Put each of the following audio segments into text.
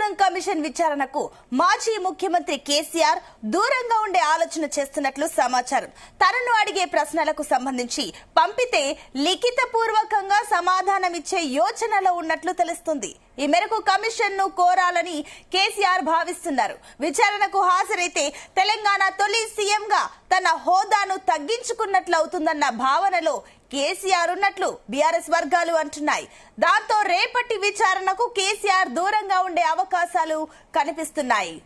Kaleshwaram commission విచారణకు మాజీ ముఖ్యమంత్రి కేసీఆర్ దూరంగా ఉండే ఆలోచన చేస్తున్నట్లు సమాచారం. తనను అడిగే ప్రశ్నలకు సంబంధించి పంపితే లిఖితపూర్వకంగా సమాధానమిచ్చే యోచనలో ఉన్నట్లు తెలుస్తుంది. ఈ మేరకు కమిషన్ ను కోరాలని కేసీఆర్ భావిస్తున్నారు. విచారణకు హాజరైతే తెలంగాణ తొలి సీఎంగా తన హోదాను తగ్గించుకున్నట్లు అవుతుందన్న భావనలో కేసీఆర్ ఉన్నట్లు బీఆర్ఎస్ వర్గాలు అంటున్నాయి. దాంతో రేపటి విచారణకు కేసీఆర్ దూరంగా ఉండే అవకాశాలు కనిపిస్తున్నాయి.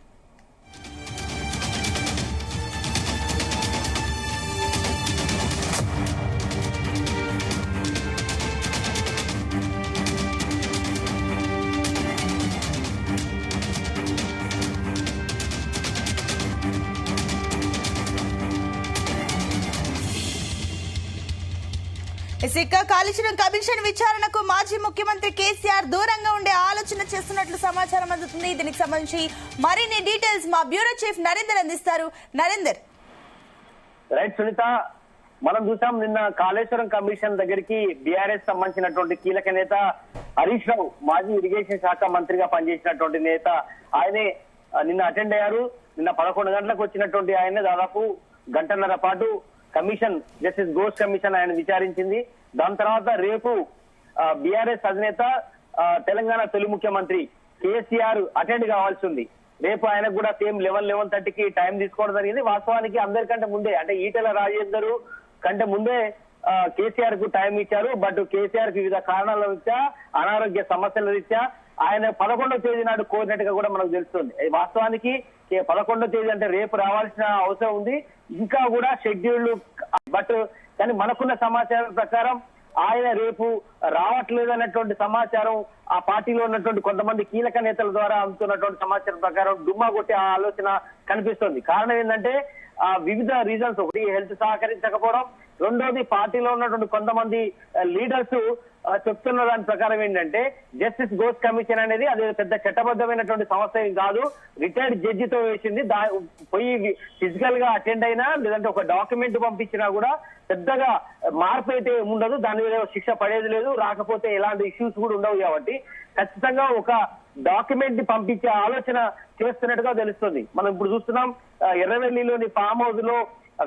కాళేశ్వరం కమిషన్ విచారణకు మాజీ ముఖ్యమంత్రి కేసీఆర్ దూరంగా ఉండే ఆలోచన చేస్తున్నట్లు సమాచారం అందుతుంది. దీనికి సంబంధించి మరిన్ని డీటెయిల్స్ మా బ్యూరో చీఫ్ నరేందర్ అందిస్తారు. నరేందర్. రైట్ సునీత, మనం చూసాం నిన్న కాళేశ్వరం కమిషన్ దగ్గరికి బీఆర్ఎస్ సంబంధించినటువంటి కీలక నేత హరీష్ రావు, మాజీ ఇరిగేషన్ శాఖ మంత్రిగా పనిచేసినటువంటి నేత, ఆయనే నిన్న అటెండ్ అయ్యారు. నిన్న 11 గంటలకు వచ్చినటువంటి ఆయన దాదాపు గంటన్నర పాటు కమిషన్, జస్టిస్ ఘోష్ కమిషన్ ఆయన విచారించింది. దాని తర్వాత రేపు బీఆర్ఎస్ అధినేత తెలంగాణ తొలి ముఖ్యమంత్రి కేసీఆర్ అటెండ్ కావాల్సి ఉంది. రేపు ఆయనకు కూడా సేమ్ 11:30కి టైం తీసుకోవడం జరిగింది. వాస్తవానికి అందరికంటే ముందే, అంటే ఈటెల రాజేందర్ కంటే ముందే కేసీఆర్ కు టైం ఇచ్చారు. బట్ కేసీఆర్ వివిధ కారణాల రీత్యా, అనారోగ్య సమస్యల రీత్యా ఆయన 11వ తేదీ నాడు కోరినట్టుగా కూడా మనకు తెలుస్తుంది. వాస్తవానికి 11వ తేదీ అంటే రేపు రావాల్సిన అవసరం ఉంది. ఇంకా కూడా షెడ్యూల్, బట్ కానీ మనకున్న సమాచారం ప్రకారం ఆయన రేపు రావట్లేదు అన్నటువంటి సమాచారం ఆ పార్టీలో ఉన్నటువంటి కొంతమంది కీలక నేతల ద్వారా అందుతున్నటువంటి సమాచారం ప్రకారం డుమ్మా కొట్టే ఆలోచన కనిపిస్తుంది. కారణం ఏంటంటే వివిధ రీజన్స్. ఒకటి, హెల్త్ సహకరించకపోవడం. రెండోది, పార్టీలో ఉన్నటువంటి కొంతమంది లీడర్స్ చెప్తున్న దాని ప్రకారం ఏంటంటే జస్టిస్ ఘోష్ కమిషన్ అనేది అది పెద్ద చట్టబద్ధమైనటువంటి సంస్థ కాదు, రిటైర్డ్ జడ్జితో వేసింది. పోయి ఫిజికల్ గా అటెండ్ అయినా లేదంటే ఒక డాక్యుమెంట్ పంపించినా కూడా పెద్దగా మార్పు అయితే ఉండదు, దాని మీద శిక్ష పడేది లేదు, రాకపోతే ఎలాంటి ఇష్యూస్ కూడా ఉండవు. కాబట్టి ఖచ్చితంగా ఒక డాక్యుమెంట్ ని పంపించే ఆలోచన చేస్తున్నట్టుగా తెలుస్తుంది. మనం ఇప్పుడు చూస్తున్నాం, ఎర్రవెల్లిలోని ఫామ్ హౌస్ లో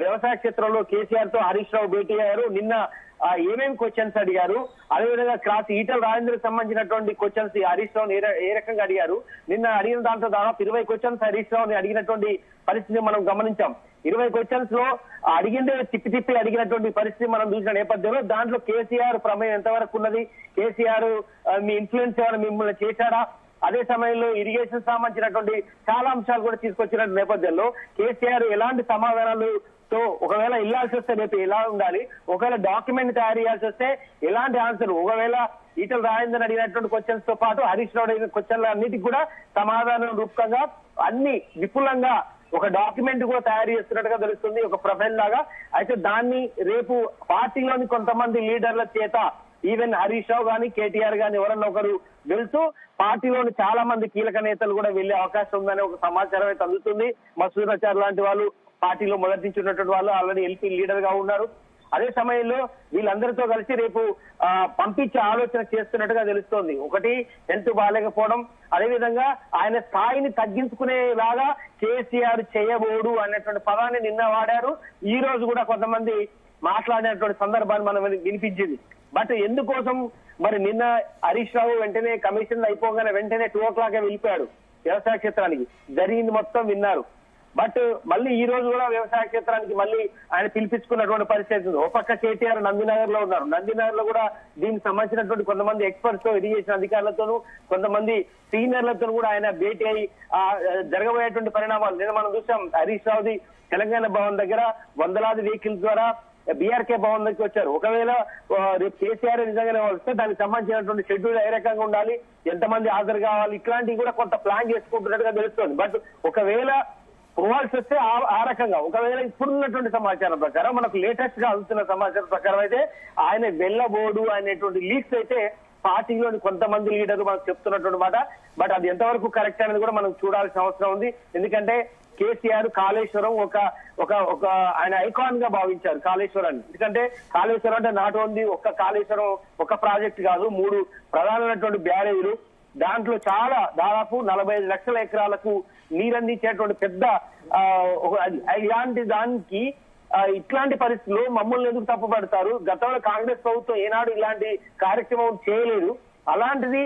వ్యవసాయ క్షేత్రంలో కేసీఆర్ తో హరీష్ రావు భేటీ అయ్యారు. నిన్న ఏమేమి క్వశ్చన్స్ అడిగారు, అదేవిధంగా క్రాస్ ఈటల రాజేందర్ సంబంధించినటువంటి క్వశ్చన్స్ హరీష్ రావుని ఏ రకంగా అడిగారు. నిన్న అడిగిన దాంట్లో దాదాపు 20 క్వశ్చన్స్ హరీష్ రావుని అడిగినటువంటి పరిస్థితి మనం గమనించాం. 20 క్వశ్చన్స్ లో అడిగిందే తిప్పి అడిగినటువంటి పరిస్థితి మనం చూసిన నేపథ్యంలో దాంట్లో కేసీఆర్ ప్రమేయం ఎంతవరకు ఉన్నది, కేసీఆర్ మీ ఇన్ఫ్లుయెన్స్ ఏమైనా మిమ్మల్ని చేశారా, అదే సమయంలో ఇరిగేషన్ సంబంధించినటువంటి చాలా అంశాలు కూడా తీసుకొచ్చిన నేపథ్యంలో కేసీఆర్ ఎలాంటి సమాధానాలు తో, ఒకవేళ ఇల్లాల్సి వస్తే రేపు ఎలా ఉండాలి, ఒకవేళ డాక్యుమెంట్ తయారు చేయాల్సి వస్తే ఎలాంటి ఆన్సర్, ఒకవేళ ఈటల రాజేందర్ అడిగినటువంటి క్వశ్చన్స్ తో పాటు హరీష్ రావు అడిగిన క్వశ్చన్ల అన్నిటికీ కూడా సమాధానం రూపకంగా అన్ని విపులంగా ఒక డాక్యుమెంట్ కూడా తయారు చేస్తున్నట్టుగా తెలుస్తుంది, ఒక ప్రొఫైల్ లాగా. అయితే దాన్ని రేపు పార్టీలోని కొంతమంది లీడర్ల చేత, ఈవెన్ హరీష్ రావు గాని కేటీఆర్ గాని ఎవరన్నా ఒకరు వెళ్తూ పార్టీలోని చాలా మంది కీలక నేతలు కూడా వెళ్లే అవకాశం ఉందనే ఒక సమాచారం అయితే అందుతుంది. మసూద్ అజార్ లాంటి వాళ్ళు పార్టీలో మొదటి నుంచి ఉన్నటువంటి వాళ్ళు ఆల్రెడీ ఎల్పీ లీడర్ గా ఉన్నారు. అదే సమయంలో వీళ్ళందరితో కలిసి రేపు పంపించే ఆలోచన చేస్తున్నట్టుగా తెలుస్తోంది. ఒకటి, హెల్త్ బాగాలేకపోవడం, అదేవిధంగా ఆయన స్థాయిని తగ్గించుకునేలాగా కేసీఆర్ చేయబోడు అనేటువంటి పదాన్ని నిన్న వాడారు. ఈ రోజు కూడా కొంతమంది మాట్లాడినటువంటి సందర్భాన్ని మనం వినిపించింది. బట్ ఎందుకోసం మరి నిన్న హరీష్ రావు వెంటనే కమిషన్ అయిపోగానే వెంటనే 2 o'clock వెళ్ళిపోయాడు వ్యవసాయ క్షేత్రానికి. జరిగింది మొత్తం విన్నారు. బట్ మళ్ళీ ఈ రోజు కూడా వ్యవసాయ క్షేత్రానికి మళ్ళీ ఆయన పిలిపించుకున్నటువంటి పరిస్థితి ఉంది. ఒక పక్క కేటీఆర్ నందినగర్ లో ఉన్నారు. నందినగర్ లో కూడా దీనికి సంబంధించినటువంటి కొంతమంది ఎక్స్పర్ట్స్ తో, ఇరిగేషన్ అధికారులతోనూ కొంతమంది సీనియర్లతో కూడా ఆయన భేటీ అయి జరగబోయేటువంటి పరిణామాలు నిన్న మనం చూసాం. హరీష్ రావుది తెలంగాణ భవన్ దగ్గర వందలాది వెహికల్స్ ద్వారా బీఆర్కే భవన్ దగ్గరికి వచ్చారు. ఒకవేళ రేపు కేసీఆర్ నిజంగానే వస్తే దానికి సంబంధించినటువంటి షెడ్యూల్ ఏ రకంగా ఉండాలి, ఎంతమంది హాజరు కావాలి, ఇట్లాంటివి కూడా కొంత ప్లాన్ చేసుకుంటున్నట్టుగా తెలుస్తుంది. బట్ ఒకవేళ పోవాల్సి వస్తే ఆ రకంగా, ఒకవేళ ఇప్పుడున్నటువంటి సమాచారం ప్రకారం, మనకు లేటెస్ట్ గా అందుతున్న సమాచారం ప్రకారం అయితే ఆయన వెళ్ళబోడు అనేటువంటి లీక్స్ అయితే పార్టీలోని కొంతమంది లీడర్లు మనకు చెప్తున్నటువంటి మాట. బట్ అది ఎంతవరకు కరెక్ట్ అనేది కూడా మనం చూడాల్సిన అవసరం ఉంది. ఎందుకంటే కేసీఆర్ కాళేశ్వరం ఒక ఆయన ఐకాన్ గా భావించారు కాళేశ్వరాన్ని. ఎందుకంటే కాళేశ్వరం అంటే నాట్ ఓన్లీ ఒక్క కాళేశ్వరం ఒక ప్రాజెక్ట్ కాదు, 3 ప్రధానమైనటువంటి బ్యారేజీలు, దాంట్లో చాలా దాదాపు 45 లక్షల ఎకరాలకు నీరందించేటువంటి పెద్ద ఇలాంటి దానికి ఇట్లాంటి పరిస్థితుల్లో మమ్మల్ని ఎందుకు తప్పుపడతారు? గతంలో కాంగ్రెస్ ప్రభుత్వం ఏనాడు ఇలాంటి కార్యక్రమం చేయలేదు. అలాంటిది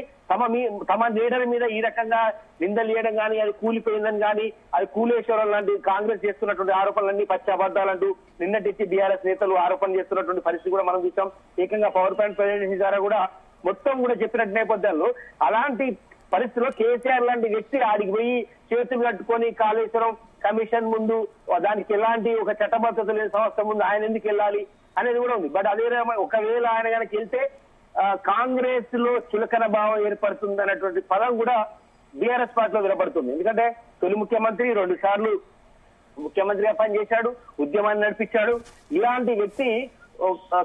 తమ లీడర్ మీద ఈ రకంగా నిందలు చేయడం కానీ, అది కూలిపోయిందని కానీ, అది కూలేశ్వరం లాంటి కాంగ్రెస్ చేస్తున్నటువంటి ఆరోపణలన్నీ పచ్చి అబద్దాలంటూ నిన్నటిచ్చి బీఆర్ఎస్ నేతలు ఆరోపణ చేస్తున్నటువంటి పరిస్థితి కూడా మనం చూసాం. ఏకంగా పవర్ పాయింట్ ప్రజెంటేషన్ ద్వారా కూడా మొత్తం కూడా చెప్పినట్టు నేపథ్యంలో అలాంటి పరిస్థితిలో కేసీఆర్ లాంటి వ్యక్తి ఆడికి పోయి చేతులు కట్టుకొని కాళేశ్వరం కమిషన్ ముందు దానికి ఎలాంటి ఒక చట్టబద్ధత లేని సంస్థ ముందు ఆయన ఎందుకు వెళ్ళాలి అనేది కూడా ఉంది. బట్ అదే ఒకవేళ ఆయన కనుక వెళ్తే కాంగ్రెస్ లో చులకన భావం ఏర్పడుతుంది అన్నటువంటి పదం కూడా బీఆర్ఎస్ పార్టీలో వినపడుతుంది. ఎందుకంటే తొలి ముఖ్యమంత్రి 2 సార్లు ముఖ్యమంత్రిగా పనిచేశాడు, ఉద్యమాన్ని నడిపించాడు. ఇలాంటి వ్యక్తి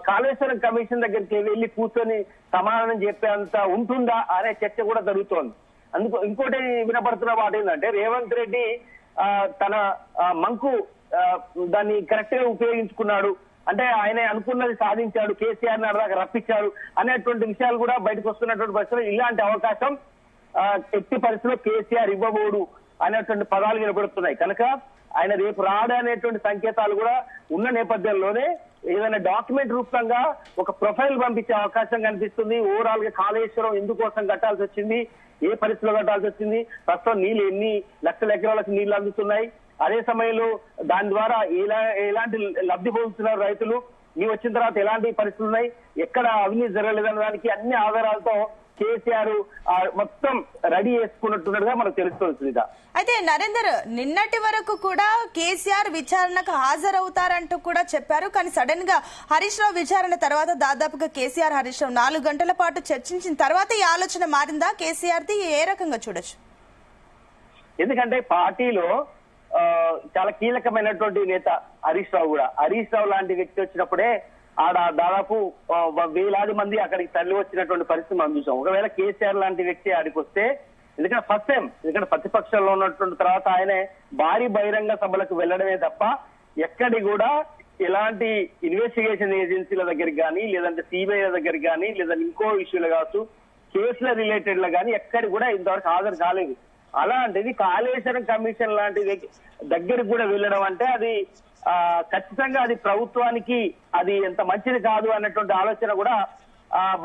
కాళేశ్వరం కమిషన్ దగ్గరికి వెళ్లి కూర్చొని సమాధానం చెప్పేంత ఉంటుందా అనే చర్చ కూడా జరుగుతోంది. అందుకు ఇంకోటి వినపడుతున్న మాట ఏంటంటే రేవంత్ రెడ్డి తన మంకు దాన్ని కరెక్ట్ గా ఉపయోగించుకున్నాడు, అంటే ఆయన అనుకున్నది సాధించాడు, కేసీఆర్ దాకా రప్పించాడు అనేటువంటి విషయాలు కూడా బయటకు వస్తున్నటువంటి పరిస్థితుల్లో ఇలాంటి అవకాశం ఎట్టి పరిస్థితుల్లో కేసీఆర్ ఇవ్వబోడు అనేటువంటి పదాలు వినపడుతున్నాయి. కనుక ఆయన రేపు రాడు అనేటువంటి సంకేతాలు కూడా ఉన్న నేపథ్యంలోనే ఏదైనా డాక్యుమెంట్ రూపంగా ఒక ప్రొఫైల్ పంపించే అవకాశం కనిపిస్తుంది. ఓవరాల్ గా కాళేశ్వరం ఎందుకోసం కట్టాల్సి వచ్చింది, ఏ పరిస్థితిలో కట్టాల్సి వచ్చింది, ప్రస్తుతం నీళ్లు ఎన్ని లక్షల ఎకరాలకు నీళ్లు అందుతున్నాయి, అదే సమయంలో దాని ద్వారా ఎలాంటి లబ్ధి పొందుతున్నారు రైతులు, నీ వచ్చిన తర్వాత ఎలాంటి పరిస్థితులు ఉన్నాయి, ఎక్కడ అవినీతి జరగలేదన్న దానికి అన్ని ఆధారాలతో కేసీఆర్ మొత్తం రెడీ చేసుకున్నట్టున్నట్టుగా మనకు తెలుస్తుంది. అయితే నరేందర్, నిన్నటి వరకు కూడా కేసీఆర్ విచారణకు హాజరవుతారంటూ కూడా చెప్పారు. కానీ సడన్ గా హరీష్ రావు విచారణ తర్వాత దాదాపుగా కేసీఆర్ హరీష్ రావు 4 గంటల పాటు చర్చించిన తర్వాత ఈ ఆలోచన మారిందా కేసీఆర్ ది? ఏ రకంగా చూడొచ్చు? ఎందుకంటే పార్టీలో చాలా కీలకమైనటువంటి నేత హరీష్ రావు కూడా. హరీష్ రావు లాంటి వ్యక్తి వచ్చినప్పుడే ఆడ దాదాపు వేలాది మంది అక్కడికి తరలి వచ్చినటువంటి పరిస్థితి మనం చూసాం. ఒకవేళ కేసీఆర్ లాంటి వ్యక్తి ఆడికి వస్తే, ఎందుకంటే ఫస్ట్ టైం, ఎందుకంటే ప్రతిపక్షంలో ఉన్నటువంటి తర్వాత ఆయనే భారీ బహిరంగ సభలకు వెళ్లడమే తప్ప ఎక్కడి కూడా ఎలాంటి ఇన్వెస్టిగేషన్ ఏజెన్సీల దగ్గరికి కానీ, లేదంటే సిబిఐ దగ్గరికి కానీ, లేదంటే ఇంకో ఇష్యూలు కావచ్చు, కేసుల రిలేటెడ్ లా కానీ ఎక్కడి కూడా ఇంతవరకు హాజరు కాలేదు. అలాంటిది కాళేశ్వరం కమిషన్ లాంటి దగ్గరికి కూడా వెళ్ళడం అంటే అది ఖచ్చితంగా అది ప్రభుత్వానికి అది ఎంత మంచిది కాదు అన్నటువంటి ఆలోచన కూడా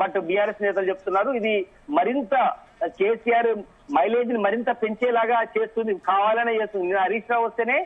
బట్ బీఆర్ఎస్ నేతలు చెప్తున్నారు. ఇది మరింత కేసీఆర్ మైలేజ్ ని మరింత పెంచేలాగా చేస్తుంది, కావాలనే చేస్తుంది. హరీష్ రావు వస్తేనే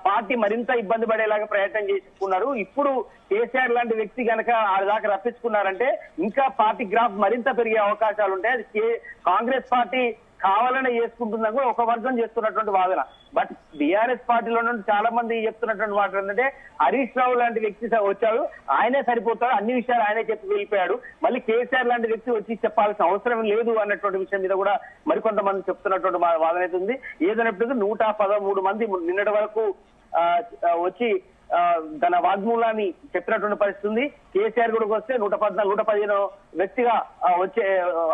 పార్టీ మరింత ఇబ్బంది పడేలాగా ప్రయత్నం చేసుకున్నారు. ఇప్పుడు కేసీఆర్ లాంటి వ్యక్తి కనుక దాకా రప్పించుకున్నారంటే ఇంకా పార్టీ గ్రాఫ్ మరింత పెరిగే అవకాశాలు ఉంటాయి. అది కాంగ్రెస్ పార్టీ కావాలనే చేసుకుంటుందని కూడా ఒక వర్గం చేస్తున్నటువంటి వాదన. బట్ బీఆర్ఎస్ పార్టీలో నుండి చాలా మంది చెప్తున్నటువంటి మాట ఏంటంటే హరీష్ రావు లాంటి వ్యక్తి వచ్చాడు, ఆయనే సరిపోతాడు, అన్ని విషయాలు ఆయనే చెప్పి వెళ్ళిపోయాడు, మళ్ళీ కేసీఆర్ లాంటి వ్యక్తి వచ్చి చెప్పాల్సిన అవసరం లేదు అన్నటువంటి విషయం మీద కూడా మరికొంతమంది చెప్తున్నటువంటి వాదన అయితే ఉంది. ఏదైనప్పటికీ 113 మంది నిన్నటి వరకు వచ్చి తన వాగ్మూలాన్ని చెప్పినటువంటి పరిస్థితి ఉంది. కేసీఆర్ కూడా వస్తే 115 వ్యక్తిగా వచ్చే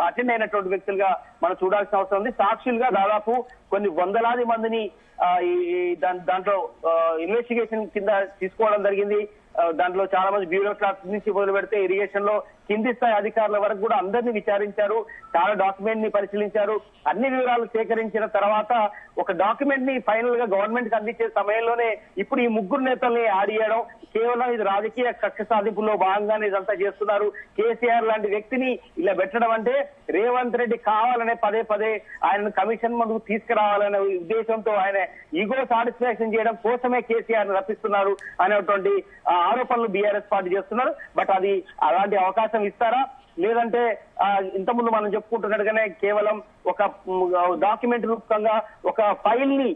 అటెండ్ అయినటువంటి వ్యక్తులుగా మనం చూడాల్సిన అవసరం ఉంది. సాక్షులుగా దాదాపు కొన్ని వందలాది మందిని దాంట్లో ఇన్వెస్టిగేషన్ కింద తీసుకోవడం జరిగింది. దాంట్లో చాలా మంది బ్యూరోక్రాట్స్ నుంచి మొదలు పెడితే ఇరిగేషన్ లో కింది స్థాయి అధికారుల వరకు కూడా అందరినీ విచారించారు, చాలా డాక్యుమెంట్ ని పరిశీలించారు. అన్ని వివరాలు సేకరించిన తర్వాత ఒక డాక్యుమెంట్ ని ఫైనల్ గా గవర్నమెంట్ కి అందించే సమయంలోనే ఇప్పుడు ఈ 3 నేతల్ని యాడ్ చేయడం కేవలం ఇది రాజకీయ కక్ష సాధింపులో భాగంగానే ఇదంతా చేస్తున్నారు. కేసీఆర్ లాంటి వ్యక్తిని ఇలా పెట్టడం అంటే రేవంత్ రెడ్డి కావాలనే పదే ఆయన కమిషన్ ముందుకు తీసుకురావాలనే ఉద్దేశంతో ఆయన ఈగో సాటిస్ఫాక్షన్ చేయడం కోసమే కేసీఆర్ ని రప్పిస్తున్నారు అనేటువంటి ఆరోపణలు బీఆర్ఎస్ పార్టీ చేస్తున్నారు. బట్ అది అలాంటి అవకాశం ఇస్తారా, లేదంటే ఇంతకుముందు మనం చెప్పుకుంటున్నట్టుగానే కేవలం ఒక డాక్యుమెంట్ రూపంగా ఒక ఫైల్ ని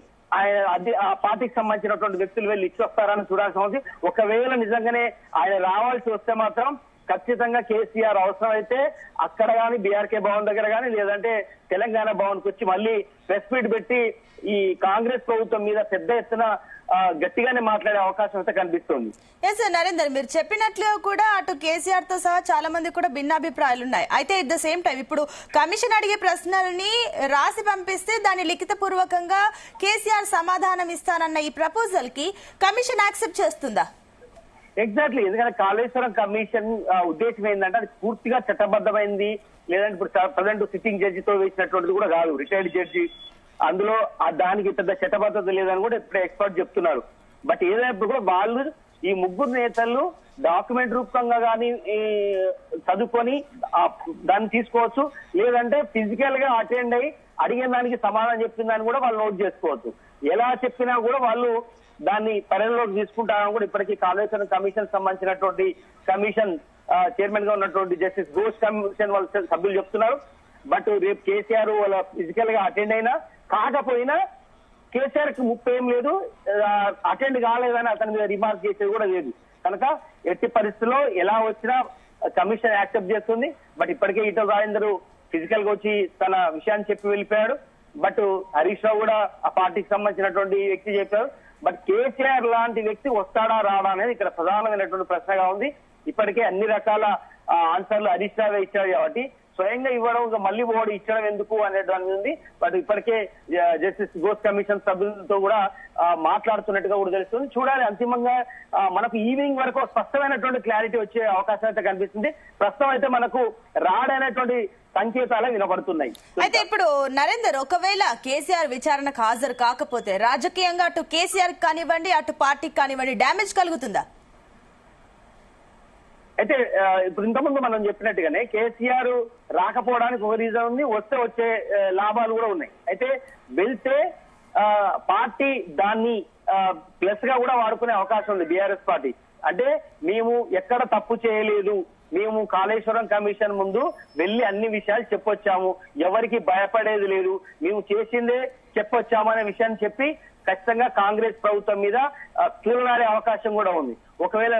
ఆ పార్టీకి సంబంధించినటువంటి వ్యక్తులు వెళ్ళి ఇచ్చొస్తారని చూడాల్సి ఉంది. ఒకవేళ నిజంగానే ఆయన రావాల్సి వస్తే మాత్రం ఖచ్చితంగా కేసీఆర్ అవసరం అయితే అక్కడ కానీ బీఆర్కే భవన్ దగ్గర కానీ లేదంటే తెలంగాణ భవన్ కు వచ్చి మళ్ళీ ప్రెస్ మీట్ పెట్టి ఈ కాంగ్రెస్ ప్రభుత్వం మీద పెద్ద ఎత్తున గట్టిగానే మాట్లాడే అవకాశం అయితే కనిపిస్తుంది. ఎస్ నరేందర్, మీరు చెప్పినట్లుగా కూడా అటు కేసీఆర్ తో సహా చాలా మంది కూడా భిన్నాభిప్రాయాలు ఉన్నాయి. అయితే ఎట్ ద సేమ్ టైం ఇప్పుడు కమిషన్ అడిగే ప్రశ్నలని రాసి పంపిస్తే దాన్ని లిఖిత పూర్వకంగా కేసీఆర్ సమాధానం ఇస్తానన్న ఈ ప్రపోజల్ కి కమిషన్ యాక్సెప్ట్ చేస్తుందా? ఎగ్జాక్ట్లీ, ఎందుకంటే కాళేశ్వరం కమిషన్ ఉద్దేశం ఏంటంటే అది పూర్తిగా చట్టబద్ధమైంది, లేదంటే ఇప్పుడు ప్రజెంట్ సిట్టింగ్ జడ్జితో వేసినటువంటిది కూడా కాదు, రిటైర్డ్ జడ్జి. అందులో దానికి పెద్ద చట్టబద్ధత లేదని కూడా ఇప్పుడు ఎక్స్పర్ట్ చెప్తున్నారు. బట్ ఏదైనా కూడా వాళ్ళు ఈ ముగ్గురు నేతలు డాక్యుమెంట్ రూపంగా కానీ చదువుకొని దాన్ని తీసుకోవచ్చు, లేదంటే ఫిజికల్ గా అటెండ్ అయ్యి అడిగిన దానికి సమాధానం చెప్పిందని కూడా వాళ్ళు నోట్ చేసుకోవచ్చు. ఎలా చెప్పినా కూడా వాళ్ళు దాన్ని పరిగణలోకి తీసుకుంటారని కూడా ఇప్పటికీ కాళేశ్వరం కమిషన్ సంబంధించినటువంటి కమిషన్ చైర్మన్ గా ఉన్నటువంటి జస్టిస్ ఘోష్ కమిషన్ వాళ్ళ సభ్యులు చెప్తున్నారు. బట్ రేపు కేసీఆర్ వాళ్ళ ఫిజికల్ గా అటెండ్ అయినా కాకపోయినా కేసీఆర్ కి ముప్పు ఏం లేదు, అటెండ్ కాలేదని అతని మీద రిమార్క్ చేసేది కూడా లేదు. కనుక ఎట్టి పరిస్థితుల్లో ఎలా వచ్చినా కమిషన్ యాక్సెప్ట్ చేస్తుంది. బట్ ఇప్పటికే ఈటల రాజేందర్ ఫిజికల్ గా వచ్చి తన విషయాన్ని చెప్పి వెళ్ళిపోయాడు. బట్ హరీష్ రావు కూడా ఆ పార్టీకి సంబంధించినటువంటి వ్యక్తి చెప్పారు. బట్ కేసీఆర్ లాంటి వ్యక్తి వస్తాడా రాడా అనేది ఇక్కడ ప్రధానమైనటువంటి ప్రశ్నగా ఉంది. ఇప్పటికే అన్ని రకాల ఆన్సర్లు హరీష్ రావే ఇచ్చాడు కాబట్టి స్వయంగా ఇవ్వడం మళ్ళీ ఓడి ఇచ్చడం ఎందుకు అనే దాని మీద ఉంది. బట్ ఇప్పటికే జస్టిస్ ఘోష్ కమిషన్ సభ్యులతో కూడా మాట్లాడుతున్నట్టుగా కూడా తెలుస్తుంది. చూడాలి అంతిమంగా మనకు ఈవినింగ్ వరకు స్పష్టమైనటువంటి క్లారిటీ వచ్చే అవకాశం అయితే కనిపిస్తుంది. ప్రస్తుతం అయితే మనకు రాడైనటువంటి సంకేతాలే వినబడుతున్నాయి. అయితే ఇప్పుడు నరేందర్, ఒకవేళ కేసీఆర్ విచారణకు హాజరు కాకపోతే రాజకీయంగా అటు కేసీఆర్ కానివ్వండి అటు పార్టీకి కానివ్వండి డ్యామేజ్ కలుగుతుందా? అయితే ఇప్పుడు ఇంతకుముందు మనం చెప్పినట్టుగానే కేసీఆర్ రాకపోవడానికి ఒక రీజన్ ఉంది, వస్తే వచ్చే లాభాలు కూడా ఉన్నాయి. అయితే వెళ్తే పార్టీ దాన్ని ప్లస్ గా కూడా వాడుకునే అవకాశం ఉంది బీఆర్ఎస్ పార్టీ. అంటే మేము ఎక్కడ తప్పు చేయలేదు, మేము కాళేశ్వరం కమిషన్ ముందు వెళ్లి అన్ని విషయాలు చెప్పొచ్చాము, ఎవరికి భయపడేది లేదు, మేము చేసిందే చెప్పొచ్చాము అనే విషయాన్ని చెప్పి ఖచ్చితంగా కాంగ్రెస్ ప్రభుత్వం మీద తూలనాడే అవకాశం కూడా ఉంది. ఒకవేళ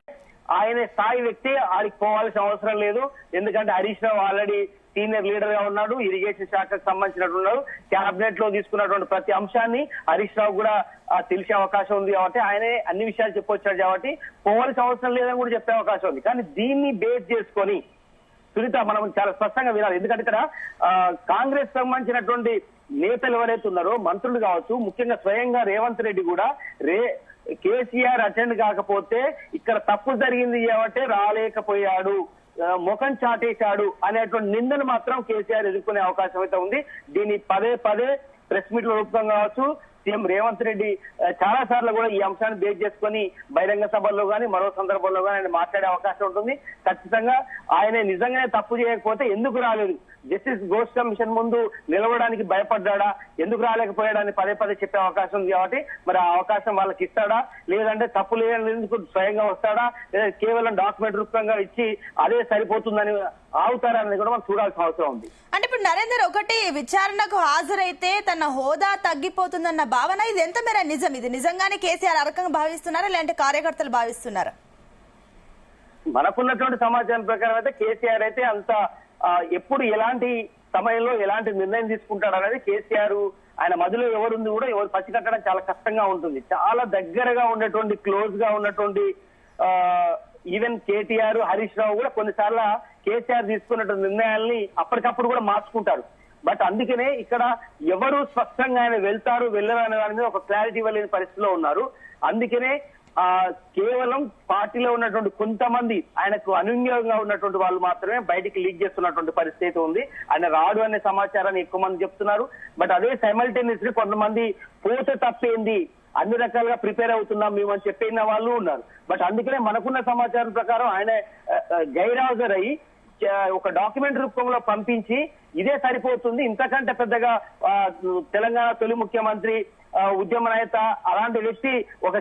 ఆయన స్థాయి వ్యక్తి ఆడికి పోవాల్సిన అవసరం లేదు, ఎందుకంటే Harish Rao already senior leader గా ఉన్నాడు, ఇరిగేషన్ శాఖకు సంబంధించినట్టున్నాడు, క్యాబినెట్ లో తీసుకున్నటువంటి ప్రతి అంశాన్ని హరీష్ రావు కూడా తెలిసే అవకాశం ఉంది కాబట్టి ఆయనే అన్ని విషయాలు చెప్పొచ్చాడు కాబట్టి పోవాల్సిన అవసరం లేదని కూడా చెప్పే అవకాశం ఉంది. కానీ దీన్ని బేస్ చేసుకొని సునీత మనం చాలా స్పష్టంగా వినాలి. ఎందుకంటే ఇక్కడ కాంగ్రెస్ సంబంధించినటువంటి నేతలు ఎవరైతే ఉన్నారో మంత్రులు కావచ్చు, ముఖ్యంగా స్వయంగా రేవంత్ రెడ్డి కూడా కేసీఆర్ అటెండ్ కాకపోతే ఇక్కడ తప్పు జరిగింది కాబట్టి రాలేకపోయాడు, ముఖం చాటేశాడు అనేటువంటి నిందను మాత్రం కేసీఆర్ ఎదుర్కొనే అవకాశం అయితే ఉంది. దీన్ని పదే పదే ప్రెస్ మీట్ల రూపంగా కావచ్చు, సీఎం రేవంత్ రెడ్డి చాలా సార్లు కూడా ఈ అంశాన్ని బేస్ చేసుకుని బహిరంగ సభల్లో కానీ మరో సందర్భంలో కానీ ఆయన మాట్లాడే అవకాశం ఉంటుంది. ఖచ్చితంగా ఆయన నిజంగానే తప్పు చేయకపోతే ఎందుకు రాలేదు, జస్టిస్ ఘోష్ కమిషన్ ముందు నిలవడానికి భయపడ్డా, ఎందుకు రాలేకపోయాడని పదే పదే చెప్పే అవకాశం ఉంది. కాబట్టి మరి ఆ అవకాశం వాళ్ళకి ఇస్తాడా, లేదంటే తప్పు లేదనేందుకు స్వయంగా వస్తాడా, లేదా కేవలం డాక్యుమెంట్ రూపంగా ఇచ్చి అదే సరిపోతుందని ఆగుతారా అనేది కూడా మనం చూడాల్సిన అవసరం ఉంది. అంటే ఇప్పుడు నరేందర్, ఒకటి విచారణకు హాజరైతే తన హోదా తగ్గిపోతుందన్న భావన ఇది ఎంత మేర నిజం? ఇది నిజంగానే కేసీఆర్ ఆ రకంగా భావిస్తున్నారా, లేదంటే కార్యకర్తలు భావిస్తున్నారా? మనకున్నటువంటి సమాచారం ప్రకారం అయితే కేసీఆర్ అయితే అంత ఎప్పుడు ఎలాంటి సమయంలో ఎలాంటి నిర్ణయం తీసుకుంటాడు అనేది కేసీఆర్ ఆయన మధ్యలో ఎవరుంది కూడా ఎవరు పసిగట్టడం చాలా కష్టంగా ఉంటుంది. చాలా దగ్గరగా ఉన్నటువంటి క్లోజ్ గా ఉన్నటువంటి ఈవెన్ కేటీఆర్ హరీష్ రావు కూడా కొన్నిసార్లు కేసీఆర్ తీసుకున్నటువంటి నిర్ణయాల్ని అప్పటికప్పుడు కూడా మార్చుకుంటారు. బట్ అందుకనే ఇక్కడ ఎవరు స్పష్టంగా ఆయన వెళ్తారు వెళ్ళరు అనే దాని మీద ఒక క్లారిటీ ఇవ్వలేని పరిస్థితిలో ఉన్నారు. అందుకనే కేవలం పార్టీలో ఉన్నటువంటి కొంతమంది ఆయనకు అనుయోగంగా ఉన్నటువంటి వాళ్ళు మాత్రమే బయటికి లీక్ చేస్తున్నటువంటి పరిస్థితి ఉంది. ఆయన రాడు అనే సమాచారాన్ని ఎక్కువ మంది చెప్తున్నారు. బట్ అదే సైమల్టేనియస్లీ కొంతమంది పోతే తప్పేంది, అన్ని రకాలుగా ప్రిపేర్ అవుతున్నాం మేము అని చెప్పిన వాళ్ళు ఉన్నారు. బట్ అందుకనే మనకున్న సమాచారం ప్రకారం ఆయన గైరాజర్ అయ్యి ఒక డాక్యుమెంట్ రూపంలో పంపించి ఇదే సరిపోతుంది, ఇంతకంటే పెద్దగా తెలంగాణ తొలి ముఖ్యమంత్రి ఉద్యమ నేత అలాంటి వ్యక్తి ఒక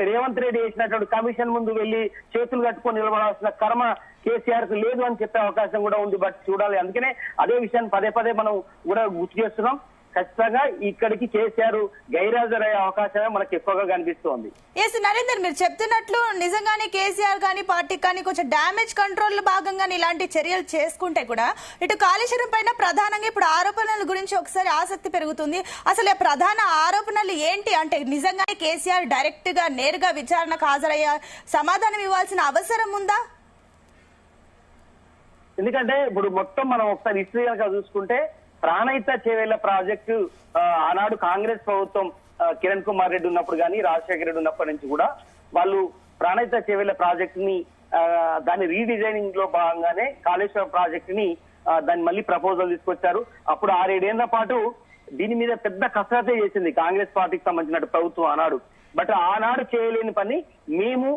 రేవంత్ రెడ్డి వేసినటువంటి కమిషన్ ముందు వెళ్లి చేతులు కట్టుకొని నిలబడాల్సిన కర్మ కేసీఆర్ కు లేదు అని చెప్పే అవకాశం కూడా ఉంది. బట్ చూడాలి. అందుకనే అదే విషయాన్ని పదే పదే మనం కూడా గుర్తు చేస్తున్నాం. ఖచ్చితంగా ఇక్కడికి కేసీఆర్ గైరాజరయ్యే అవకాశమే మనకు ఎక్కువగా కనిపిస్తోంది. ఎస్ నరేందర్, మీరు చెప్తున్నట్లు నిజంగానే కేసీఆర్ కానీ పార్టీ కానీ కొంచెం డ్యామేజ్ కంట్రోల్ భాగంగానే ఇలాంటి చర్యలు చేసుకుంటే కూడా ఇటు కాళేశ్వరం పైన ప్రధానంగా ఇప్పుడు ఆరోపణల గురించి ఒకసారి ఆసక్తి పెరుగుతుంది. అసలు ప్రధాన ఆరోపణలు ఏంటి అంటే నిజంగానే కేసీఆర్ డైరెక్ట్ గా నేరుగా విచారణకు హాజరయ్యే సమాధానం ఇవ్వాల్సిన అవసరం ఉందా? ఎందుకంటే ఇప్పుడు మొత్తం మనం ఒకసారి హిస్టరీ కనుక చూసుకుంటే ప్రాణహిత చేవేళ్ల ప్రాజెక్టు ఆనాడు కాంగ్రెస్ ప్రభుత్వం కిరణ్ కుమార్ రెడ్డి ఉన్నప్పుడు కానీ రాజశేఖర రెడ్డి ఉన్నప్పటి నుంచి కూడా వాళ్ళు ప్రాణహిత చేవేళ్ల ప్రాజెక్ట్ ని దాని రీడిజైనింగ్ లో భాగంగానే కాళేశ్వరం ప్రాజెక్ట్ ని దాన్ని మళ్ళీ ప్రపోజల్ తీసుకొచ్చారు. అప్పుడు 6-7 ఏళ్ల పాటు దీని మీద పెద్ద కసరతే చేసింది కాంగ్రెస్ పార్టీకి సంబంధించిన ప్రభుత్వం ఆనాడు. బట్ ఆనాడు చేయలేని పని మేము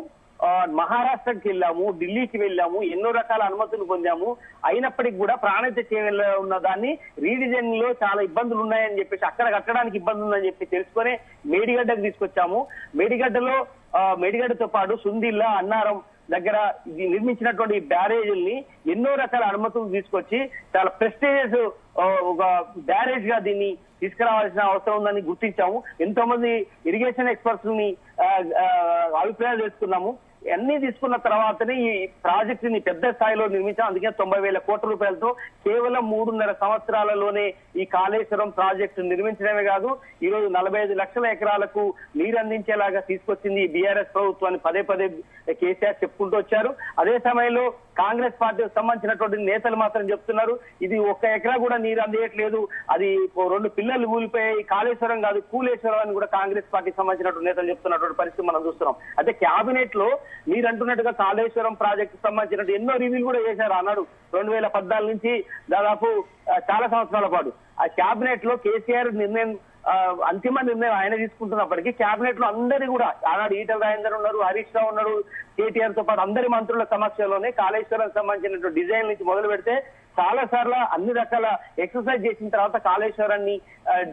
మహారాష్ట్రకి వెళ్ళాము, ఢిల్లీకి వెళ్ళాము, ఎన్నో రకాల అనుమతులు పొందాము. అయినప్పటికీ కూడా ప్రాణహిత చేయలో ఉన్న దాన్ని రీడిజైన్ లో చాలా ఇబ్బందులు ఉన్నాయని చెప్పేసి, అక్కడ కట్టడానికి ఇబ్బంది ఉందని చెప్పి తెలుసుకొని మేడిగడ్డకు తీసుకొచ్చాము. మేడిగడ్డతో పాటు సుందిల్లా, అన్నారం దగ్గర నిర్మించినటువంటి బ్యారేజీల్ని ఎన్నో రకాల అనుమతులు తీసుకొచ్చి చాలా ప్రెస్టీజియస్ ఒక బ్యారేజ్ గా దీన్ని తీసుకురావాల్సిన అవసరం ఉందని గుర్తించాము. ఎంతో మంది ఇరిగేషన్ ఎక్స్పర్ట్స్ ని అభిప్రాయాలు చేసుకున్నాము. అన్ని తీసుకున్న తర్వాతనే ఈ ప్రాజెక్ట్ ని పెద్ద స్థాయిలో నిర్మించాం. అందుకే 90,000 కోట్ల రూపాయలతో కేవలం 3.5 సంవత్సరాలలోనే ఈ కాళేశ్వరం ప్రాజెక్టు నిర్మించడమే కాదు, ఈ రోజు 45 లక్షల ఎకరాలకు నీరు అందించేలాగా తీసుకొచ్చింది బీఆర్ఎస్ ప్రభుత్వాన్ని పదే పదే కేసీఆర్ చెప్పుకుంటూ వచ్చారు. అదే సమయంలో కాంగ్రెస్ పార్టీకి సంబంధించినటువంటి నేతలు మాత్రం చెప్తున్నారు, ఇది 1 ఎకరా కూడా నీరు అందేయట్లేదు, అది 2 పిల్లలు కూలిపోయి కాళేశ్వరం కాదు కూలేశ్వరం అని కూడా కాంగ్రెస్ పార్టీకి సంబంధించినటువంటి నేతలు చెప్తున్నటువంటి పరిస్థితి మనం చూస్తున్నాం. అయితే క్యాబినెట్ లో మీరు అంటున్నట్టుగా కాళేశ్వరం ప్రాజెక్టు సంబంధించినట్టు ఎన్నో రివ్యూలు కూడా చేశారు అన్నాడు. 2014 నుంచి దాదాపు చాలా సంవత్సరాల పాటు ఆ క్యాబినెట్ లో కేసీఆర్ నిర్ణయం అంతిమ నిర్ణయం ఆయన తీసుకుంటున్నప్పటికీ క్యాబినెట్ లో అందరి కూడా ఆనాడు ఈటల రాజేందర్ ఉన్నారు, హరీష్ రావు ఉన్నారు, కేటీఆర్ తో పాటు అందరి మంత్రుల సమక్షంలోనే కాళేశ్వరం సంబంధించిన డిజైన్ నుంచి మొదలు పెడితే చాలా సార్లు అన్ని రకాల ఎక్సర్సైజ్ చేసిన తర్వాత కాళేశ్వరాన్ని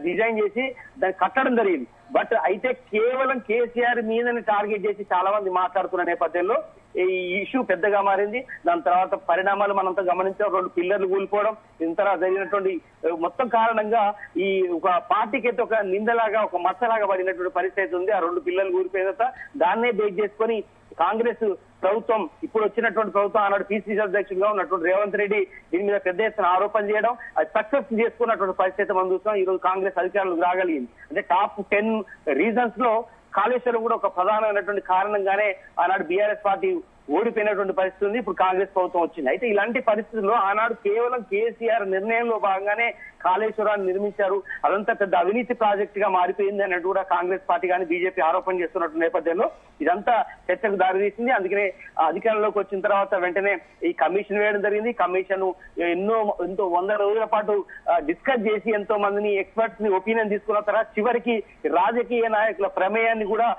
డిజైన్ చేసి దాన్ని కట్టడం జరిగింది. బట్ అయితే కేవలం కేసీఆర్ మీదని టార్గెట్ చేసి చాలా మంది మాట్లాడుతున్న నేపథ్యంలో ఈ ఇష్యూ పెద్దగా మారింది. దాని తర్వాత పరిణామాలు మనంతా గమనించాం. 2 పిల్లర్లు కూలిపోవడం, ఇంత జరిగినటువంటి మొత్తం కారణంగా ఈ ఒక పార్టీకి అయితే ఒక నిందలాగా ఒక మచ్చలాగా పడినటువంటి పరిస్థితి ఉంది. ఆ 2 పిల్లలు కూలిపోయిన తర్వాత దాన్నే బేస్ చేసుకొని కాంగ్రెస్ ప్రభుత్వం, ఇప్పుడు వచ్చినటువంటి ప్రభుత్వం ఆనాడు పిసిసి అధ్యక్షుడిగా ఉన్నటువంటి రేవంత్ రెడ్డి దీని మీద పెద్ద ఎత్తున ఆరోపణ చేయడం, అది సక్సెస్ చేసుకున్నటువంటి పరిస్థితి మనం చూస్తాం. ఈ రోజు కాంగ్రెస్ అధికారులకు రాగలిగింది. అంటే టాప్ 10 రీజన్స్ లో కాళేశ్వరం కూడా ఒక ప్రధానమైనటువంటి కారణంగానే ఆనాడు బీఆర్ఎస్ పార్టీ ఓడిపోయినటువంటి పరిస్థితి ఉంది. ఇప్పుడు కాంగ్రెస్ ప్రభుత్వం వచ్చింది. అయితే ఇలాంటి పరిస్థితుల్లో ఆనాడు కేవలం కేసీఆర్ నిర్ణయంలో భాగంగానే కాళేశ్వరాన్ని నిర్మించారు, అదంతా పెద్ద అవినీతి ప్రాజెక్ట్ గా మారిపోయింది అన్నట్టు కూడా కాంగ్రెస్ పార్టీ కానీ బీజేపీ ఆరోపణ చేస్తున్నట్టు నేపథ్యంలో ఇదంతా చర్చకు దారితీసింది. అందుకనే అధికారంలోకి వచ్చిన తర్వాత వెంటనే ఈ కమిషన్ వేయడం జరిగింది. కమిషన్ ఎంతో 100 రోజుల పాటు డిస్కస్ చేసి ఎంతో మందిని ఎక్స్పర్ట్స్ ని ఒపీనియన్ తీసుకున్న తర్వాత చివరికి రాజకీయ నాయకుల ప్రమేయాన్ని కూడా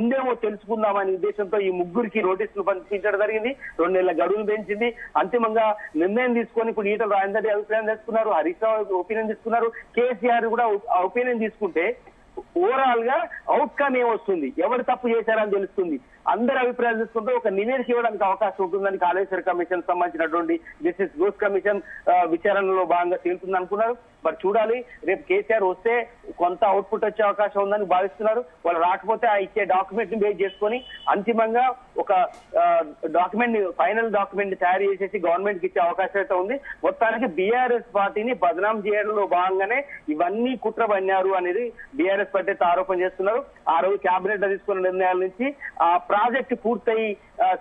ఉందేమో తెలుసుకుందామనే ఉద్దేశంతో ఈ 3కి నోటీసులు పంపించడం జరిగింది. 2 నెలల గడువులు పెంచింది. అంతిమంగా నిర్ణయం తీసుకొని ఇప్పుడు ఈటల రాజేందర్ అభిప్రాయం తీసుకున్నారు, హరీష్ రావు ఒపీనియన్ తీసుకున్నారు, కేసీఆర్ కూడా ఒపీనియన్ తీసుకుంటే ఓవరాల్ గా అవుట్కమ్ ఏమొస్తుంది, ఎవరు తప్పు చేశారని తెలుస్తుంది. అందరి అభిప్రాయాలు తీసుకుంటే ఒక నివేదిక ఇవ్వడానికి అవకాశం ఉంటుందని కాళేశ్వర కమిషన్ సంబంధించినటువంటి జస్టిస్ ఘోష్ కమిషన్ విచారణలో భాగంగా తేలుతుంది అనుకున్నారు. బట్ చూడాలి, రేపు కేసీఆర్ వస్తే కొంత అవుట్పుట్ వచ్చే అవకాశం ఉందని భావిస్తున్నారు. వాళ్ళు రాకపోతే ఆ ఇచ్చే డాక్యుమెంట్ ని బేస్ చేసుకొని అంతిమంగా ఒక డాక్యుమెంట్, ఫైనల్ డాక్యుమెంట్ ని తయారు చేసేసి గవర్నమెంట్ కి ఇచ్చే అవకాశం అయితే ఉంది. మొత్తానికి బీఆర్ఎస్ పార్టీని బదనాం చేయడంలో భాగంగానే ఇవన్నీ కుట్ర పన్నారు అనేది బీఆర్ఎస్ పార్టీ ఆరోపణ చేస్తున్నారు. ఆ రోజు క్యాబినెట్ లో తీసుకున్న నిర్ణయాల నుంచి ఆ ప్రాజెక్టు పూర్తయి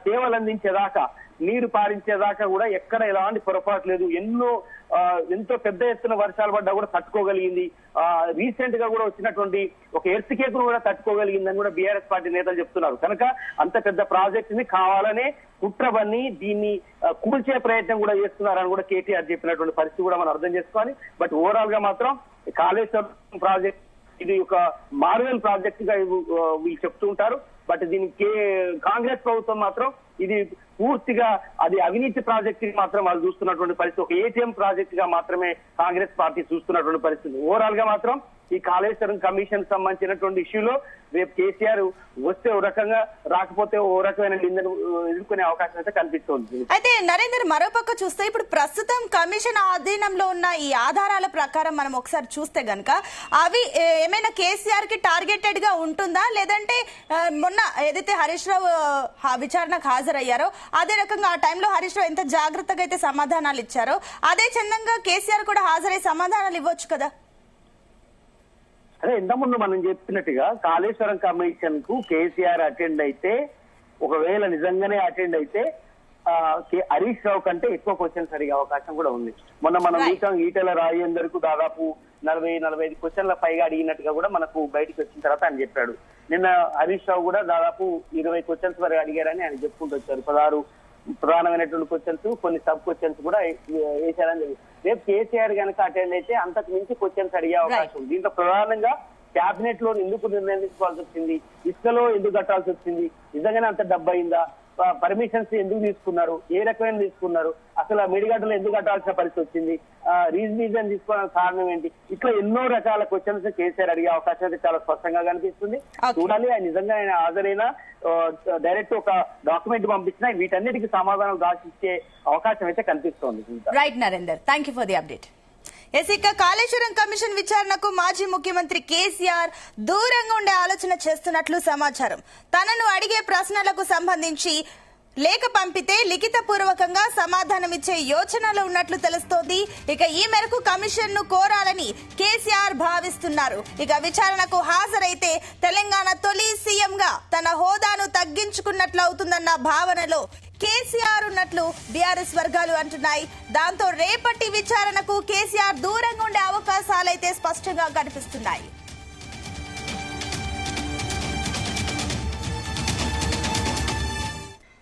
సేవలు అందించేదాకా, నీరు పారించేదాకా కూడా ఎక్కడ ఎలాంటి పొరపాటు లేదు. ఎంతో పెద్ద ఎత్తున వర్షాలు పడ్డా కూడా తట్టుకోగలిగింది. రీసెంట్ గా కూడా వచ్చినటువంటి ఒక ఎర్త్ కేక్ ను కూడా తట్టుకోగలిగిందని కూడా బీఆర్ఎస్ పార్టీ నేతలు చెప్తున్నారు. కనుక అంత పెద్ద ప్రాజెక్ట్ ని కావాలనే కుట్రబన్ని దీన్ని కూల్చే ప్రయత్నం కూడా చేస్తున్నారని కూడా కేటీఆర్ చెప్పినటువంటి పరిస్థితి కూడా మనం అర్థం చేసుకోవాలి. బట్ ఓవరాల్ గా మాత్రం కాళేశ్వరం ప్రాజెక్ట్ ఇది ఒక మార్వెల్ ప్రాజెక్ట్ గా వీళ్ళు చెప్తూ ఉంటారు. బట్ దీనికి కాంగ్రెస్ ప్రభుత్వం మాత్రం ఇది పూర్తిగా అది అవినీతి ప్రాజెక్ట్ మాత్రం వాళ్ళు చూస్తున్నటువంటి పరిస్థితి, ఒక ఏటీఎం ప్రాజెక్ట్ గా మాత్రమే కాంగ్రెస్ పార్టీ చూస్తున్నటువంటి పరిస్థితి. ఓవరాల్ గా మాత్రం ఈ కాళేశ్వరం కమిషన్ సంబంధించినటువంటి ఇష్యూలో రేపు కేసీఆర్ వస్తే ఓ రకంగా, రాకపోతే ఓ రకమైన నిందను ఎదుర్కొనే అవకాశం అయితే కనిపిస్తుంది. అయితే నరేందర్, మరోపక్క చూస్తే ఇప్పుడు ప్రస్తుతం కమిషన్ ఆధీనంలో ఉన్న ఈ ఆధారాల ప్రకారం మనం ఒకసారి చూస్తే గనక అవి ఏమైనా కేసీఆర్ కి టార్గెటెడ్ గా ఉంటుందా, లేదంటే మొన్న ఏదైతే హరీష్ రావు విచారణకు హాజరయ్యారో అదే రకంగా ఆ టైంలో హరీష్ రావు ఎంత జాగ్రత్తగా అయితే సమాధానాలు ఇచ్చారో అదే చందంగా కేసీఆర్ కూడా హాజరై సమాధానాలు ఇవ్వచ్చు కదా? అదే ఇంతకుముందు మనం చెప్పినట్టుగా కాళేశ్వరం కమిషన్ కు కేసీఆర్ అటెండ్ అయితే, ఒకవేళ నిజంగానే అటెండ్ అయితే హరీష్ రావు కంటే ఎక్కువ క్వశ్చన్స్ అడిగే అవకాశం కూడా ఉంది. మొన్న మనం చూసాం ఈటెల రాజేందర్ కు దాదాపు 40-45 క్వశ్చన్ల పైగా అడిగినట్టుగా కూడా మనకు బయటకు వచ్చిన తర్వాత ఆయన చెప్పాడు. నిన్న హరీష్ రావు కూడా దాదాపు 20 క్వశ్చన్స్ వరకు అడిగారని ఆయన చెప్పుకుంటూ వచ్చారు. 16 ప్రధానమైనటువంటి క్వశ్చన్స్, కొన్ని సబ్ క్వశ్చన్స్ కూడా వేశారని తెలియదు. రేపు కేసీఆర్ కనుక అటెండ్ అయితే అంతకు మించి క్వశ్చన్స్ అడిగే అవకాశం ఉంది. దీంట్లో ప్రధానంగా క్యాబినెట్ లో ఎందుకు నిర్ణయం తీసుకోవాల్సి వచ్చింది, ఇసుకలో ఎందుకు కట్టాల్సి వచ్చింది, నిజంగానే అంత డబ్బు అయిందా, పర్మిషన్స్ ఎందుకు తీసుకున్నారు, ఏ రకమైన తీసుకున్నారు, అసలు ఆ మేడిగడ్డలో ఎందుకు కట్టాల్సిన పరిస్థితి వచ్చింది, రీజన్ తీసుకోవడానికి కారణం ఏంటి, ఇట్లా ఎన్నో రకాల క్వశ్చన్స్ కేసీఆర్ అడిగే అవకాశం అయితే చాలా స్పష్టంగా కనిపిస్తుంది. చూడాలి ఆయన నిజంగా ఆయన హాజరైనా డైరెక్ట్ ఒక డాక్యుమెంట్ పంపించినా వీటన్నిటికీ సమాధానం దాచిచ్చే అవకాశం అయితే కనిపిస్తోంది. Right Narender, thank you for the update. ఇక కాళేశ్వరం కమిషన్ విచారణకు మాజీ ముఖ్యమంత్రి కేసీఆర్ దూరంగా ఉండే ఆలోచన చేస్తున్నట్లు సమాచారం. తనను అడిగే ప్రశ్నలకు సంబంధించి లేఖ పంపితే లిఖిత పూర్వకంగా సమాధానమిచ్చే యోచనలో ఉన్నట్లు తెలుస్తోంది. ఇక ఈ మేరకు కమిషన్ ను కోరాలని కేసీఆర్ భావిస్తున్నారు. ఇక విచారణకు హాజరైతే తెలంగాణ తొలి సీఎం గా తన హోదాను తగ్గించుకున్నట్లు అవుతుందన్న భావనలో కేసీఆర్ ఉన్నట్లు బీఆర్ఎస్ వర్గాలు అంటున్నాయి. దాంతో రేపటి విచారణకు కేసీఆర్ దూరంగా ఉండే అవకాశాలైతే స్పష్టంగా కనిపిస్తున్నాయి.